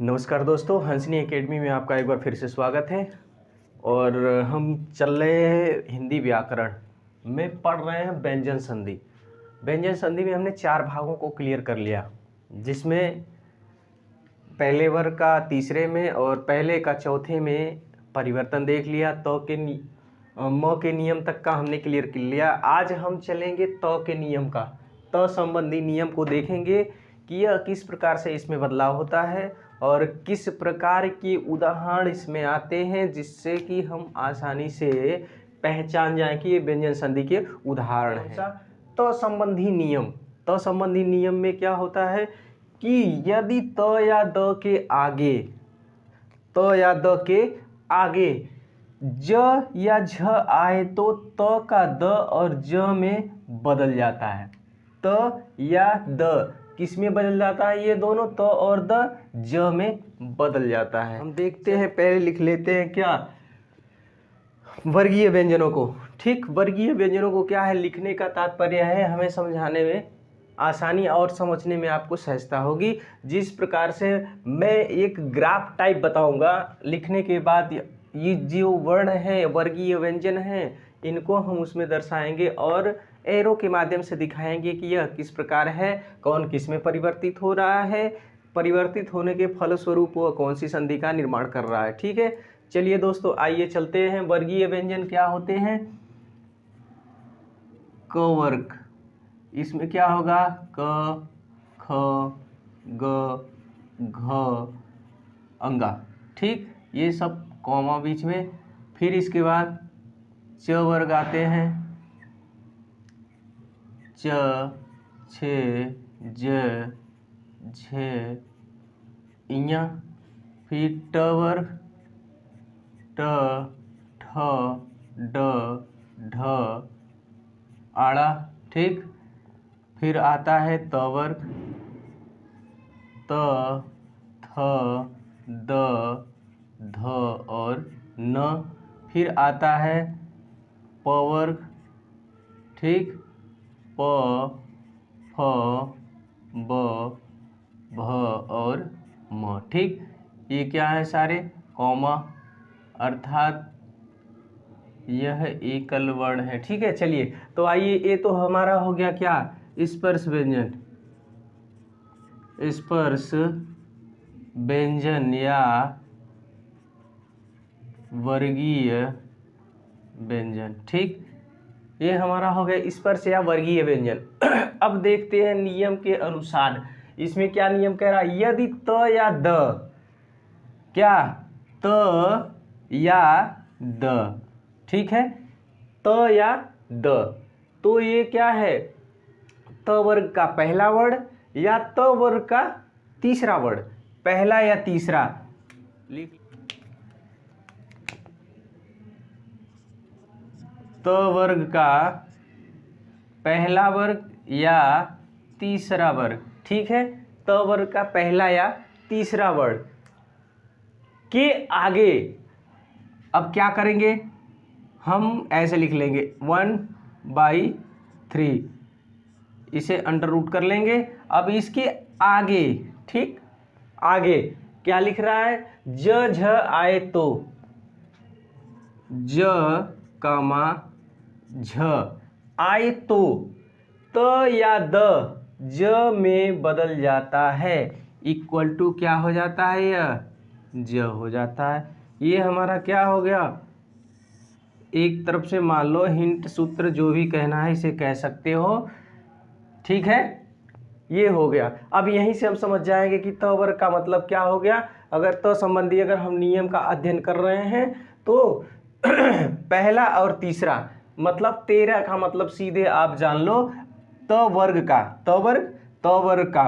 नमस्कार दोस्तों, हंसनी एकेडमी में आपका एक बार फिर से स्वागत है। और हम चल रहे हैं हिंदी व्याकरण में, पढ़ रहे हैं व्यंजन संधि। व्यंजन संधि में हमने 4 भागों को क्लियर कर लिया, जिसमें पहले वर्ग का तीसरे में और पहले का चौथे में परिवर्तन देख लिया। म के नियम तक का हमने क्लियर कर लिया। आज हम चलेंगे त के नियम का, त संबंधी नियम को देखेंगे कि यह किस प्रकार से इसमें बदलाव होता है और किस प्रकार के उदाहरण इसमें आते हैं, जिससे कि हम आसानी से पहचान जाएं कि ये व्यंजन संधि के उदाहरण हैं। त संबंधी नियम, त संबंधी नियम में क्या होता है कि यदि त या द के आगे, त या द के आगे ज या झ आए तो त का द और ज में बदल जाता है। त या द किस में बदल जाता है? ये दोनों त और द ज में बदल जाता है। हम देखते हैं, पहले लिख लेते हैं क्या, वर्गीय व्यंजनों को। ठीक, वर्गीय व्यंजनों को क्या है लिखने का तात्पर्य है हमें समझाने में आसानी और समझने में आपको सहजता होगी। जिस प्रकार से मैं एक ग्राफ टाइप बताऊंगा, लिखने के बाद ये जो वर्ण है वर्गीय व्यंजन हैं, इनको हम उसमें दर्शाएंगे और एरो के माध्यम से दिखाएंगे कि यह किस प्रकार है, कौन किस में परिवर्तित हो रहा है, परिवर्तित होने के फलस्वरूप वह कौन सी संधि का निर्माण कर रहा है। ठीक है, चलिए दोस्तों आइए चलते हैं। वर्गीय व्यंजन क्या होते हैं? क वर्ग, इसमें क्या होगा? क, ख, ग, घ, अंगा। ठीक, ये सब कॉमा बीच में। फिर इसके बाद च वर्ग आते हैं, च, छ, ज, झ, इया। फिर ट वर्ग, ट, ठ, ड, ढ, आड़ा। ठीक, फिर आता है त वर्ग, त, थ, द, ध और न। फिर आता है प वर्ग, ठीक, प, फ, ब, भ और म। ठीक, ये क्या है? सारे कॉमा, अर्थात यह एकल वर्ण है। ठीक है, चलिए तो आइए, ये तो हमारा हो गया क्या, स्पर्श व्यंजन। स्पर्श व्यंजन या वर्गीय व्यंजन। ठीक, ये हमारा हो गया स्पर्श या वर्गीय व्यंजन। अब देखते हैं नियम के अनुसार इसमें क्या नियम कह रहा है। यदि त या द, क्या, त या द, ठीक है, त या द, तो ये क्या है? त वर्ग का पहला वर्ण या त वर्ग का तीसरा वर्ण, पहला या तीसरा। लिख, त वर्ग का पहला वर्ग या तीसरा वर्ग। ठीक है, त वर्ग का पहला या तीसरा वर्ग के आगे अब क्या करेंगे, हम ऐसे लिख लेंगे 1/3, इसे अंडर रूट कर लेंगे। अब इसके आगे, ठीक, आगे क्या लिख रहा है? ज झ आए तो, ज कामा झ आए तो त या द ज में बदल जाता है, इक्वल टू क्या हो जाता है? यह ज हो जाता है। ये हमारा क्या हो गया? एक तरफ से मान लो हिंट, सूत्र, जो भी कहना है इसे कह सकते हो। ठीक है, ये हो गया। अब यहीं से हम समझ जाएंगे कि त वर्ग का मतलब क्या हो गया। अगर त संबंधी अगर हम नियम का अध्ययन कर रहे हैं तो पहला और तीसरा, मतलब 13 का मतलब सीधे आप जान लो त वर्ग का, त वर्ग का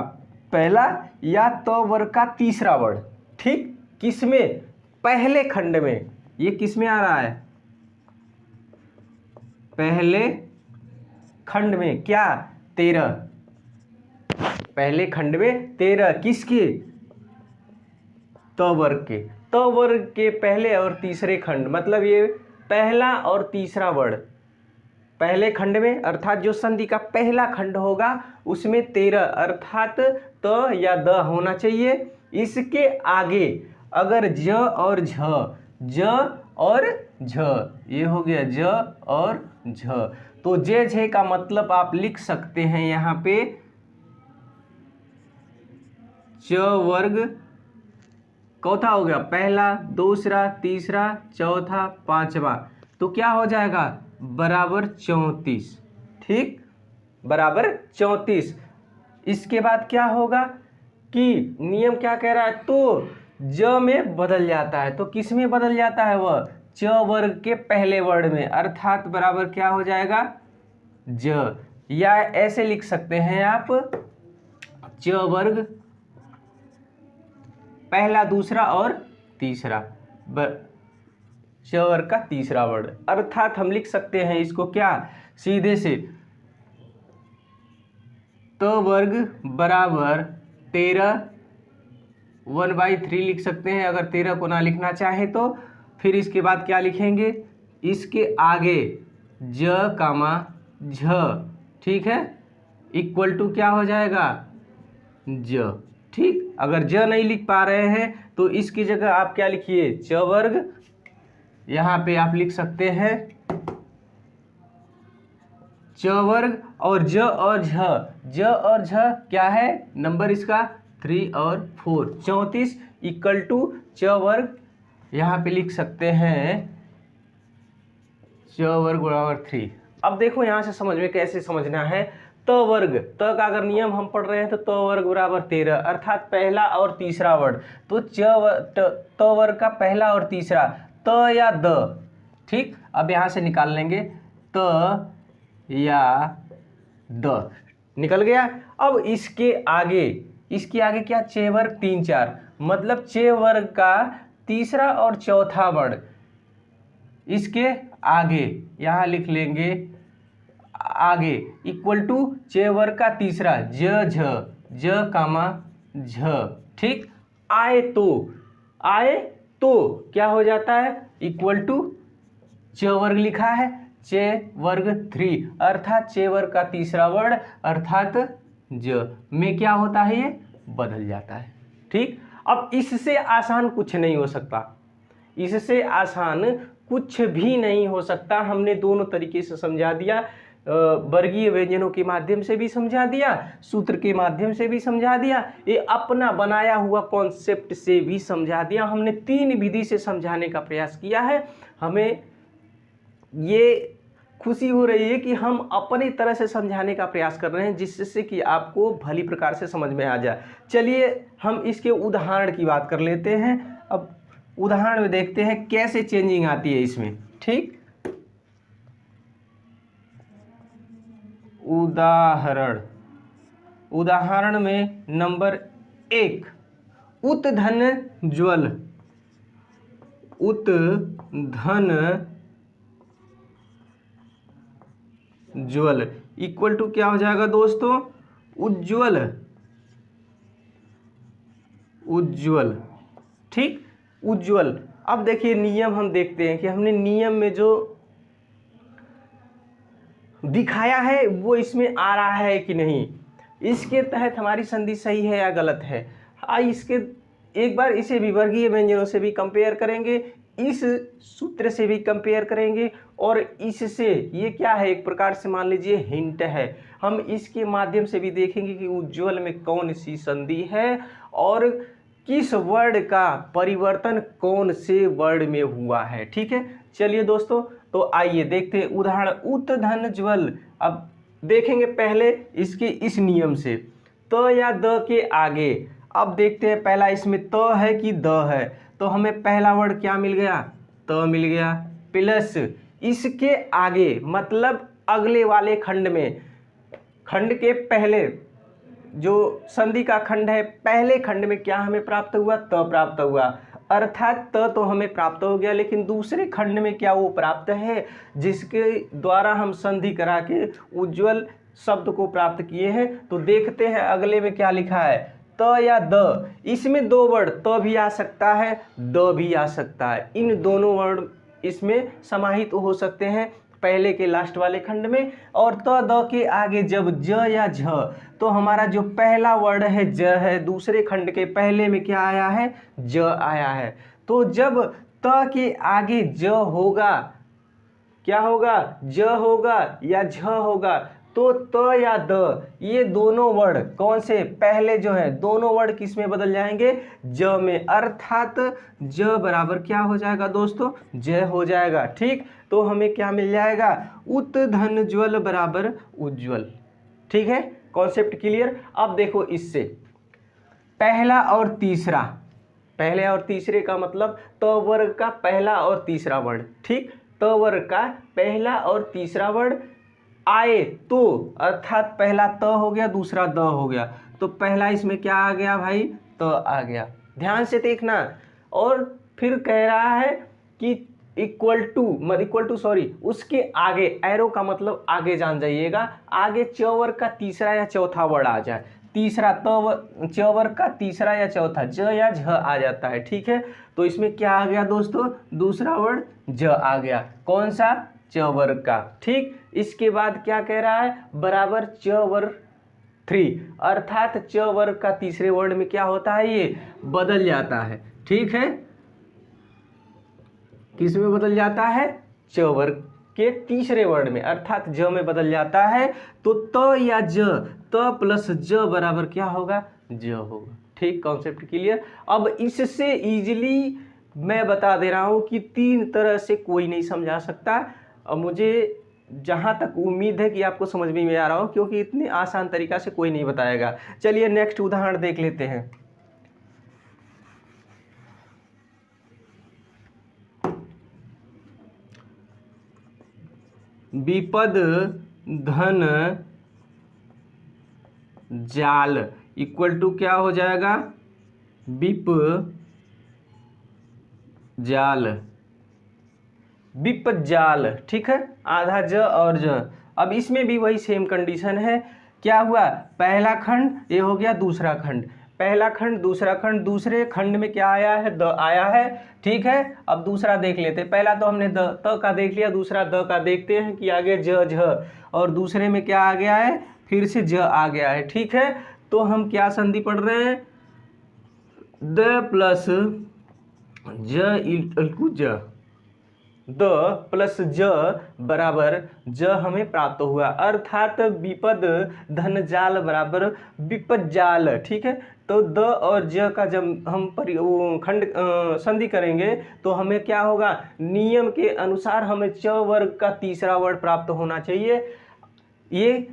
पहला या त वर्ग का तीसरा वर्ण। ठीक, किसमें? पहले खंड में। ये किसमें आ रहा है? पहले खंड में। क्या? 13, पहले खंड में 13, किसके? त वर्ग के। त वर्ग के पहले और तीसरे खंड, मतलब ये पहला और तीसरा वर्ण, पहले खंड में अर्थात जो संधि का पहला खंड होगा उसमें 13 अर्थात त या द होना चाहिए। इसके आगे अगर ज और झ और झ, ये हो गया ज और झ, तो जे झे का मतलब आप लिख सकते हैं यहाँ पे च वर्ग चौथा हो गया, पहला, दूसरा, तीसरा, चौथा, पांचवा, तो क्या हो जाएगा बराबर 34। ठीक, बराबर 34। इसके बाद क्या होगा कि नियम क्या कह रहा है, तो ज में बदल जाता है, तो किस में बदल जाता है वह च वर्ग के पहले वर्ण में, अर्थात बराबर क्या हो जाएगा ज, या ऐसे लिख सकते हैं आप च वर्ग पहला, दूसरा और तीसरा, च वर्ग का तीसरा वर्ण, अर्थात हम लिख सकते हैं इसको क्या सीधे से त वर्ग बराबर 13 1/3 लिख सकते हैं अगर 13 को ना लिखना चाहे तो। फिर इसके बाद क्या लिखेंगे, इसके आगे ज कामा झ, ठीक है, इक्वल टू क्या हो जाएगा ज। ठीक, अगर ज नहीं लिख पा रहे हैं तो इसकी जगह आप क्या लिखिए च वर्ग, यहाँ पे आप लिख सकते हैं च वर्ग और ज और झ क्या है नंबर इसका 3 और 4, 34 इक्वल टू च वर्ग, यहाँ पे लिख सकते हैं च वर्ग बराबर 3। अब देखो यहाँ से समझ में कैसे समझना है, त वर्ग, त का अगर नियम हम पढ़ रहे हैं तो त वर्ग बराबर 13 अर्थात पहला और तीसरा वर्ण, तो त वर्ग का पहला और तीसरा त या द। ठीक, अब यहाँ से निकाल लेंगे त या द, निकल गया। अब इसके आगे क्या चे वर्ग 3 4, मतलब चे वर्ग का तीसरा और चौथा वर्ण, इसके आगे यहाँ लिख लेंगे आगे इक्वल टू चे वर्ग का तीसरा ज कामा झ। ठीक, आए तो क्या हो जाता है इक्वल टू च वर्ग लिखा है चे वर्ग 3 अर्थात चे वर्ग का तीसरा वर्ण अर्थात ज में क्या होता है ये बदल जाता है। ठीक, अब इससे आसान कुछ नहीं हो सकता, इससे आसान कुछ भी नहीं हो सकता। हमने दोनों तरीके से समझा दिया, वर्गीय व्यंजनों के माध्यम से भी समझा दिया, सूत्र के माध्यम से भी समझा दिया, ये अपना बनाया हुआ कॉन्सेप्ट से भी समझा दिया। हमने 3 विधि से समझाने का प्रयास किया है। हमें ये खुशी हो रही है कि हम अपनी तरह से समझाने का प्रयास कर रहे हैं जिससे कि आपको भली प्रकार से समझ में आ जाए। चलिए हम इसके उदाहरण की बात कर लेते हैं। अब उदाहरण में देखते हैं कैसे चेंजिंग आती है इसमें। ठीक, उदाहरण में नंबर 1 उत्धन ज्वल इक्वल टू क्या हो जाएगा दोस्तों उज्ज्वल। ठीक, उज्ज्वल। अब देखिए नियम हम देखते हैं कि हमने नियम में जो दिखाया है वो इसमें आ रहा है कि नहीं, इसके तहत हमारी संधि सही है या गलत है। इसके एक बार इसे विवर्गीय व्यंजनों से भी कंपेयर करेंगे, इस सूत्र से भी कंपेयर करेंगे और इससे ये क्या है एक प्रकार से मान लीजिए हिंट है। हम इसके माध्यम से भी देखेंगे कि उज्ज्वल में कौन सी संधि है और किस वर्ण का परिवर्तन कौन से वर्ण में हुआ है। ठीक है, चलिए दोस्तों तो आइए देखते हैं उदाहरण उत्धन ज्वल। अब देखेंगे पहले इसके इस नियम से त या द के आगे। अब देखते हैं पहला इसमें त है कि द है, तो हमें पहला वर्ड क्या मिल गया त मिल गया, प्लस इसके आगे मतलब अगले वाले खंड में, खंड के पहले जो संधि का खंड है पहले खंड में क्या हमें प्राप्त हुआ त प्राप्त हुआ, अर्थात त तो हमें प्राप्त हो गया, लेकिन दूसरे खंड में क्या वो प्राप्त है जिसके द्वारा हम संधि करा के उज्ज्वल शब्द को प्राप्त किए हैं। तो देखते हैं अगले में क्या लिखा है त या द। इसमें 2 वर्ड त भी आ सकता है द भी आ सकता है, इन दोनों वर्ड इसमें समाहित हो सकते हैं। पहले के लास्ट वाले खंड में, और त द के आगे जब ज या झ, तो हमारा जो पहला वर्ड है ज है, दूसरे खंड के पहले में क्या आया है, ज आया है। तो जब त के आगे ज होगा, क्या होगा, ज होगा या झ होगा, तो त या द, ये दोनों वर्ड कौन से, पहले जो है दोनों वर्ड किस में बदल जाएंगे, ज में, अर्थात ज बराबर क्या हो जाएगा दोस्तों, ज हो जाएगा। ठीक, तो हमें क्या मिल जाएगा, उत धन ज्वल बराबर उज्ज्वल। ठीक है, कॉन्सेप्ट क्लियर। अब देखो इससे पहला और तीसरा, पहले और तीसरे का मतलब त वर्ग का पहला और तीसरा वर्ड। ठीक, त वर्ग का पहला और तीसरा वर्ड आए तो, अर्थात पहला त हो गया, दूसरा द हो गया, तो पहला इसमें क्या आ गया भाई, त आ गया। ध्यान से देखना। और फिर कह रहा है कि इक्वल टू सॉरी, उसके आगे, एरो का मतलब आगे जान जाइएगा, आगे च वर्ग का तीसरा या चौथा वर्ड आ जाए, तीसरा च वर्ग का तीसरा या चौथा, ज या झ आ जाता है। ठीक है, तो इसमें क्या आ गया दोस्तों, दूसरा वर्ड ज आ गया, कौन सा, च वर्ग का। ठीक, इसके बाद क्या कह रहा है, बराबर च वर्ग 3, अर्थात च वर्ग का तीसरे वर्ड में क्या होता है, ये बदल जाता है। ठीक है, किस में बदल जाता है, च वर्ग के तीसरे वर्ड में, अर्थात ज में बदल जाता है। तो त या ज, त प्लस ज बराबर क्या होगा, ज होगा। ठीक, कॉन्सेप्ट क्लियर। अब इससे इजीली मैं बता दे रहा हूं कि 3 तरह से कोई नहीं समझा सकता, और मुझे जहां तक उम्मीद है कि आपको समझ में आ रहा हो, क्योंकि इतने आसान तरीका से कोई नहीं बताएगा। चलिए नेक्स्ट उदाहरण देख लेते हैं। विपद धन जाल इक्वल टू क्या हो जाएगा, विप जाल, विप जाल। ठीक है, आधा ज और ज। अब इसमें भी वही सेम कंडीशन है। क्या हुआ, पहला खंड ये हो गया, दूसरा खंड, पहला खंड दूसरा खंड, दूसरे खंड में क्या आया है, द आया है। ठीक है, अब दूसरा देख लेते हैं। पहला तो हमने द त का देख लिया, दूसरा द का देखते हैं कि आगे ज झ, और दूसरे में क्या आ गया है, फिर से ज आ गया है। ठीक है, तो हम क्या संधि पढ़ रहे हैं, द प्लस ज इक्वल टू ज, द प्लस ज बराबर ज हमें प्राप्त हुआ, अर्थात विपद धन जाल बराबर विपद जाल। ठीक है, तो द और ज का जब हम खंड संधि करेंगे तो हमें क्या होगा, नियम के अनुसार हमें च वर्ग का तीसरा वर्ड प्राप्त होना चाहिए, ये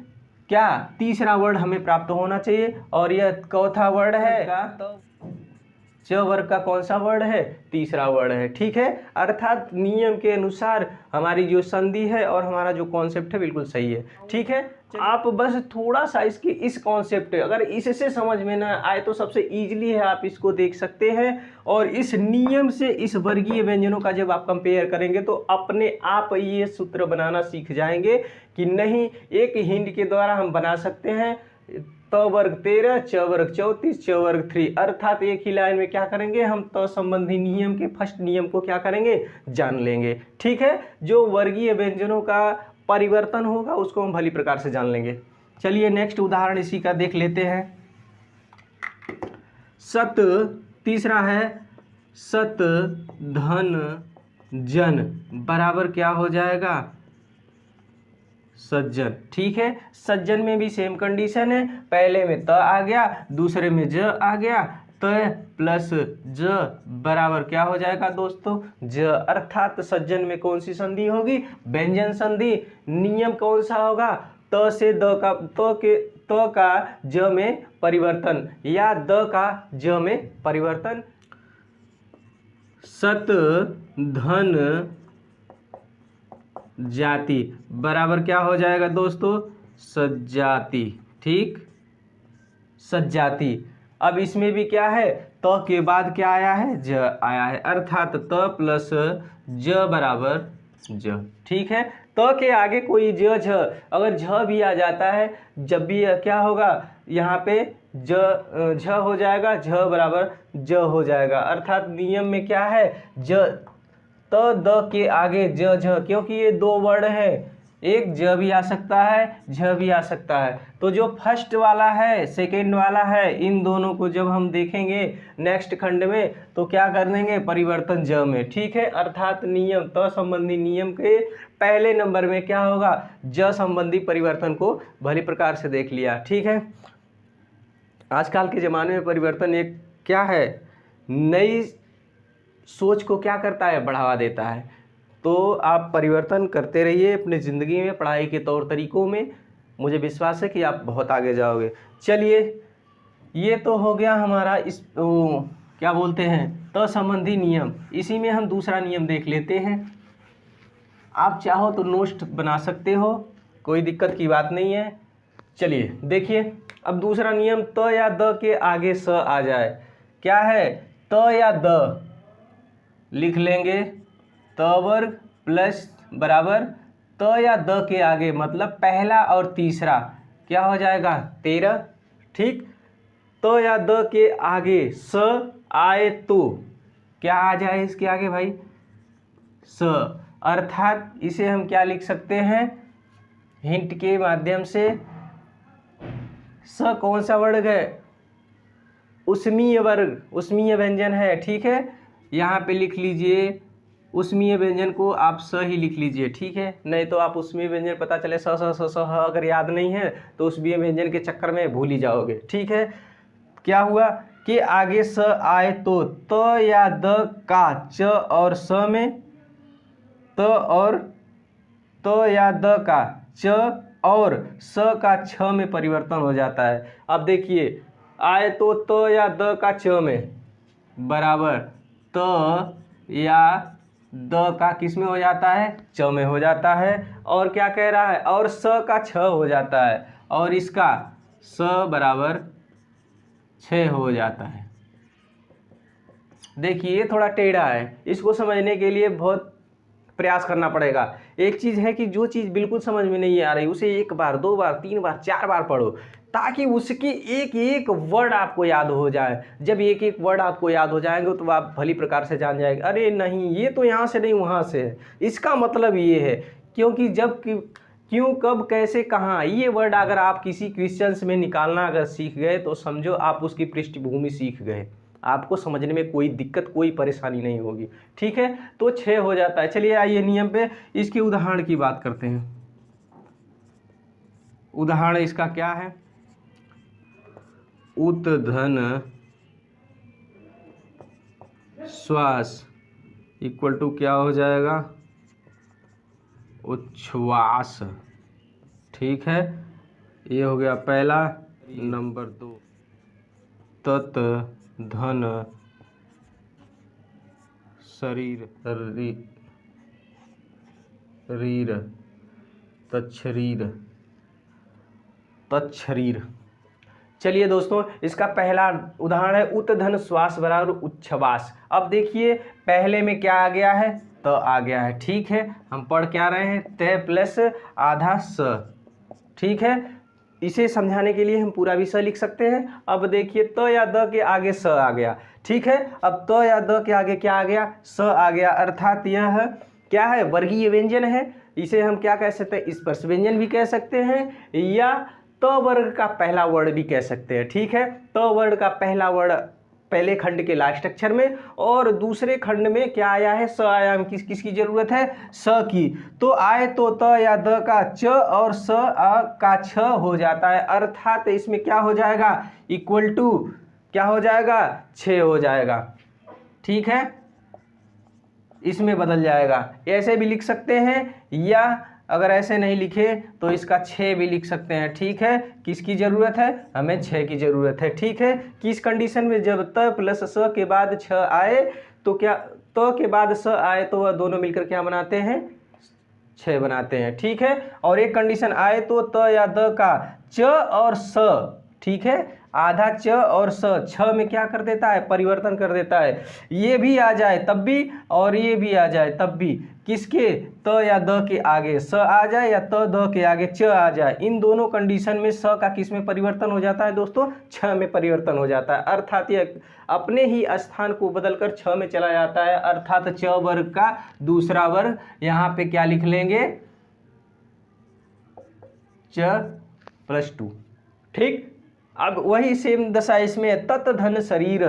क्या तीसरा वर्ड हमें प्राप्त होना चाहिए, और यह चौथा वर्ड है का, च वर्ग का कौन सा वर्ड है, तीसरा वर्ड है। ठीक है, अर्थात नियम के अनुसार हमारी जो संधि है और हमारा जो कॉन्सेप्ट है बिल्कुल सही है। ठीक है, आप बस थोड़ा सा इसकी इस कॉन्सेप्ट, अगर इससे समझ में ना आए तो सबसे इजीली है, आप इसको देख सकते हैं, और इस नियम से इस वर्गीय व्यंजनों का जब आप कंपेयर करेंगे तो अपने आप ये सूत्र बनाना सीख जाएंगे कि नहीं, एक हिंट के द्वारा हम बना सकते हैं। त वर्ग 13, च वर्ग 34, च वर्ग 3, अर्थात एक ही लाइन में क्या करेंगे, हम त संबंधी नियम के फर्स्ट नियम को क्या करेंगे, जान लेंगे। ठीक है, जो वर्गीय व्यंजनों का परिवर्तन होगा उसको हम भली प्रकार से जान लेंगे। चलिए नेक्स्ट उदाहरण इसी का देख लेते हैं। सत, तीसरा है सत धन जन बराबर क्या हो जाएगा, सज्जन। ठीक है, सज्जन में भी सेम कंडीशन है, पहले में त आ गया, दूसरे में ज आ गया, त प्लस ज बराबर क्या हो जाएगा दोस्तों, ज, अर्थात सज्जन में कौन सी संधि होगी, व्यंजन संधि। नियम कौन सा होगा, त से द का, त का ज में परिवर्तन या द का ज में परिवर्तन। सत धन जाति बराबर क्या हो जाएगा दोस्तों, सज्जाति। ठीक, सज्जाति। अब इसमें भी क्या है, त के बाद क्या आया है, ज आया है, अर्थात त प्लस ज बराबर ज। ठीक है, त के आगे कोई ज झ, अगर झ भी आ जाता है, जब भी क्या होगा, यहाँ पे ज झ हो जाएगा, झ बराबर ज हो जाएगा, अर्थात नियम में क्या है, ज त द के आगे ज झ, क्योंकि ये दो वर्ड है, एक ज भी आ सकता है, झ भी आ सकता है। तो जो फर्स्ट वाला है, सेकेंड वाला है, इन दोनों को जब हम देखेंगे नेक्स्ट खंड में तो क्या कर देंगे, परिवर्तन ज में। ठीक है, अर्थात नियम, त संबंधी नियम के पहले नंबर में क्या होगा, ज संबंधी परिवर्तन को भली प्रकार से देख लिया। ठीक है, आजकल के ज़माने में परिवर्तन एक क्या है, नई सोच को क्या करता है, बढ़ावा देता है। तो आप परिवर्तन करते रहिए अपनी ज़िंदगी में, पढ़ाई के तौर तरीक़ों में, मुझे विश्वास है कि आप बहुत आगे जाओगे। चलिए, ये तो हो गया हमारा इस क्या बोलते हैं, त संबंधी नियम। इसी में हम दूसरा नियम देख लेते हैं। आप चाहो तो नोट्स बना सकते हो, कोई दिक्कत की बात नहीं है। चलिए देखिए, अब दूसरा नियम, त या द के आगे स आ जाए। क्या है, त या द लिख लेंगे, त वर्ग प्लस बराबर त या द के आगे, मतलब पहला और तीसरा क्या हो जाएगा, 13। ठीक, त या द के आगे स आए तो क्या आ जाए इसके आगे भाई, स। अर्थात इसे हम क्या लिख सकते हैं, हिंट के माध्यम से, स कौन सा वर्ग है, उष्मीय वर्ग, उष्मीय व्यंजन है। ठीक है, यहाँ पे लिख लीजिए, उष्मीय व्यंजन को आप स ही लिख लीजिए। ठीक है, नहीं तो आप उष्मीय व्यंजन पता चले स स स स ह अगर याद नहीं है तो उष्मीय व्यंजन के चक्कर में भूल ही जाओगे। ठीक है, क्या हुआ कि आगे स आए तो त या द का च और स में, त और त या द का च और स का छ में परिवर्तन हो जाता है। अब देखिए, आए तो त या द का च में बराबर त या द का किस में हो जाता है, च में हो जाता है। और क्या कह रहा है, और स का छ हो जाता है, और इसका स बराबर 6 हो जाता है। देखिए, ये थोड़ा टेढ़ा है, इसको समझने के लिए बहुत प्रयास करना पड़ेगा। एक चीज़ है कि जो चीज़ बिल्कुल समझ में नहीं आ रही उसे 1 बार 2 बार 3 बार 4 बार पढ़ो, ताकि उसकी एक एक वर्ड आपको याद हो जाए। जब एक एक वर्ड आपको याद हो जाएंगे तो आप भली प्रकार से जान जाएंगे, अरे नहीं ये तो यहाँ से नहीं वहाँ से है, इसका मतलब ये है। क्योंकि जब क्यों, कब, कैसे, कहाँ, ये वर्ड अगर आप किसी क्वेश्चंस में निकालना अगर सीख गए तो समझो आप उसकी पृष्ठभूमि सीख गए, आपको समझने में कोई दिक्कत कोई परेशानी नहीं होगी। ठीक है, तो 6 हो जाता है। चलिए आइए नियम पे इसके उदाहरण की बात करते हैं। उदाहरण इसका क्या है, उत धन श्वास इक्वल टू क्या हो जाएगा, उच्छ्वास। ठीक है, ये हो गया पहला। नंबर 2, तत धन शरीर रीर तच्छरीर तच्छरीर। चलिए दोस्तों, इसका पहला उदाहरण है उत धन श्वास बराबर उच्छ्वास। अब देखिए, पहले में क्या आ गया है, त आ गया है। ठीक है, हम पढ़ क्या रहे हैं, त प्लस आधा स। ठीक है, इसे समझाने के लिए हम पूरा भी स लिख सकते हैं। अब देखिए, त या द के आगे स आ गया। ठीक है, अब त या द के आगे क्या आ गया, स आ गया। अर्थात यह क्या है, वर्गीय व्यंजन है। इसे हम क्या कह सकते हैं, स्पर्श व्यंजन भी कह सकते हैं, या त वर्ग का पहला वर्ण भी कह सकते हैं। ठीक है, त वर्ग का पहला वर्ण पहले खंड के लास्ट अक्षर में, और दूसरे खंड में क्या आया है, स आया। किसकी जरूरत है, स की। तो आए तो त या द का च और स का छ हो जाता है। अर्थात इसमें क्या हो जाएगा, इक्वल टू क्या हो जाएगा, 6 हो जाएगा। ठीक है, इसमें बदल जाएगा। ऐसे भी लिख सकते हैं, या अगर ऐसे नहीं लिखे तो इसका 6 भी लिख सकते हैं। ठीक है, किसकी ज़रूरत है, हमें 6 की ज़रूरत है। ठीक है, किस कंडीशन में, जब त प्लस स के बाद 6 आए तो क्या, त के बाद स आए तो वह दोनों मिलकर क्या बनाते हैं, 6 बनाते हैं। ठीक है, और एक कंडीशन आए तो त या द का च और स, ठीक है, आधा च और स, छ में क्या कर देता है, परिवर्तन कर देता है। ये भी आ जाए तब भी और ये भी आ जाए तब भी, किसके, त या द के आगे स आ जाए या त द के आगे च आ जाए, इन दोनों कंडीशन में स का किस में परिवर्तन हो जाता है दोस्तों, छ में परिवर्तन हो जाता है। अर्थात ये अपने ही स्थान को बदलकर छ में चला जाता है। अर्थात च वर्ग का दूसरा वर्ग, यहाँ पे क्या लिख लेंगे, च प्लस 2। ठीक, अब वही सेम दशा इसमें है। तत् धन शरीर,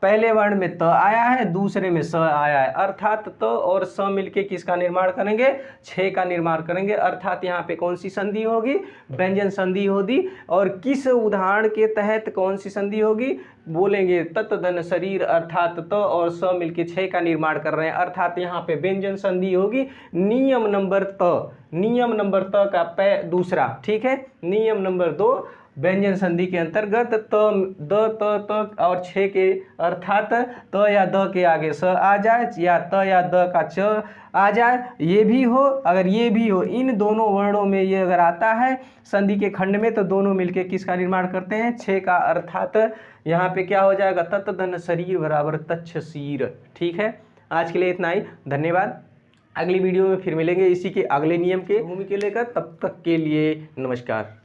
पहले वर्ण में त आया है, दूसरे में स आया है, अर्थात त और स मिलके किसका निर्माण करेंगे, छः का निर्माण करेंगे। अर्थात यहाँ पे कौन सी संधि होगी, व्यंजन संधि होगी। और किस उदाहरण के तहत कौन सी संधि होगी, बोलेंगे तत् धन शरीर, अर्थात त और स मिलके छः का निर्माण कर रहे हैं, अर्थात यहाँ पे व्यंजन संधि होगी। नियम नंबर त, नियम नंबर त का दूसरा, ठीक है। नियम नंबर 2, व्यंजन संधि के अंतर्गत त और छः के, अर्थात त या द के आगे स आ जाए या त या द का च आ जाए, ये भी हो, अगर ये भी हो, इन दोनों वर्णों में ये अगर आता है संधि के खंड में, तो दोनों मिलके किसका निर्माण करते हैं, छः का। अर्थात यहाँ पे क्या हो जाएगा, तत् धन शरीर बराबर तक्षशीर। ठीक है, आज के लिए इतना ही, धन्यवाद। अगली वीडियो में फिर मिलेंगे इसी के अगले नियम के भूमि के लेकर, तब तक के लिए नमस्कार।